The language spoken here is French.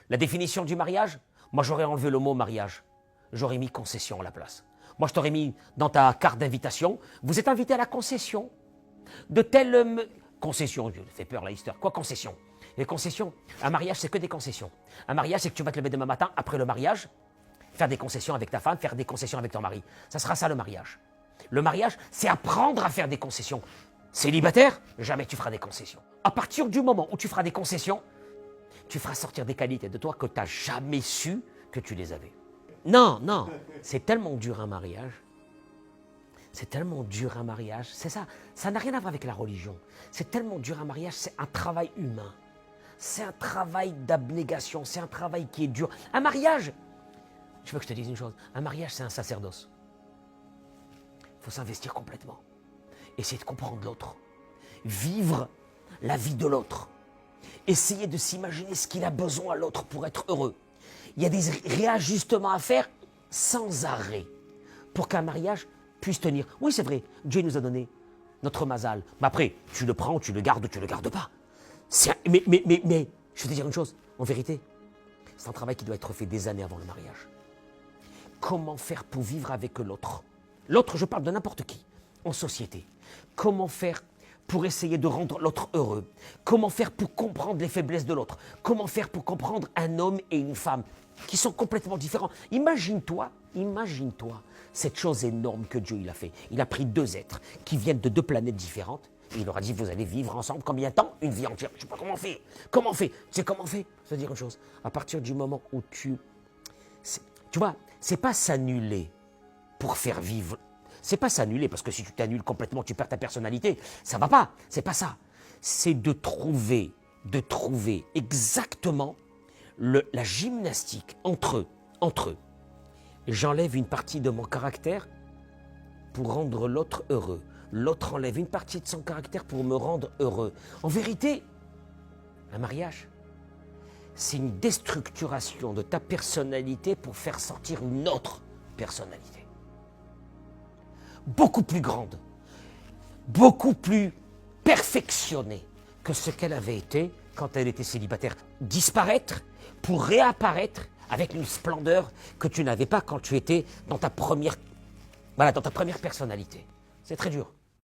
La définition du mariage, moi j'aurais enlevé le mot mariage. J'aurais mis concession à la place. Moi je t'aurais mis dans ta carte d'invitation, vous êtes invité à la concession de telle... Concession, je fais peur la histoire. Quoi concession? Les concessions, un mariage c'est que des concessions. Un mariage c'est que tu vas te lever demain matin, après le mariage, faire des concessions avec ta femme, faire des concessions avec ton mari. Ça sera ça le mariage. Le mariage, c'est apprendre à faire des concessions. Célibataire, jamais tu feras des concessions. À partir du moment où tu feras des concessions, tu feras sortir des qualités de toi que tu n'as jamais su que tu les avais. Non, non, c'est tellement dur un mariage. C'est tellement dur un mariage. C'est ça, ça n'a rien à voir avec la religion. C'est tellement dur un mariage, c'est un travail humain. C'est un travail d'abnégation, c'est un travail qui est dur. Un mariage, je veux que je te dise une chose, un mariage c'est un sacerdoce. Il faut s'investir complètement. Essayer de comprendre l'autre. Vivre la vie de l'autre. Essayer de s'imaginer ce qu'il a besoin à l'autre pour être heureux. Il y a des réajustements à faire sans arrêt pour qu'un mariage puisse tenir. Oui, c'est vrai, Dieu nous a donné notre mazal. Mais après, tu le prends, tu le gardes ou tu ne le gardes pas. Mais, je vais te dire une chose, en vérité, c'est un travail qui doit être fait des années avant le mariage. Comment faire pour vivre avec l'autre? L'autre, je parle de n'importe qui, en société. Comment faire pour essayer de rendre l'autre heureux? Comment faire pour comprendre les faiblesses de l'autre? Comment faire pour comprendre un homme et une femme qui sont complètement différents? Imagine-toi cette chose énorme que Dieu il a fait. Il a pris deux êtres qui viennent de deux planètes différentes et il leur a dit, vous allez vivre ensemble combien de temps? Une vie entière. Je ne sais pas comment on fait. Comment on fait? Tu sais comment on fait? Je veux dire une chose. À partir du moment où tu vois, c'est pas s'annuler pour faire vivre. C'est pas s'annuler, parce que si tu t'annules complètement, tu perds ta personnalité. Ça va pas, c'est pas ça. C'est de trouver exactement la gymnastique entre eux. J'enlève une partie de mon caractère pour rendre l'autre heureux. L'autre enlève une partie de son caractère pour me rendre heureux. En vérité, un mariage, c'est une déstructuration de ta personnalité pour faire sortir une autre personnalité. Beaucoup plus grande, beaucoup plus perfectionnée que ce qu'elle avait été quand elle était célibataire. Disparaître pour réapparaître avec une splendeur que tu n'avais pas quand tu étais dans ta première personnalité. C'est très dur.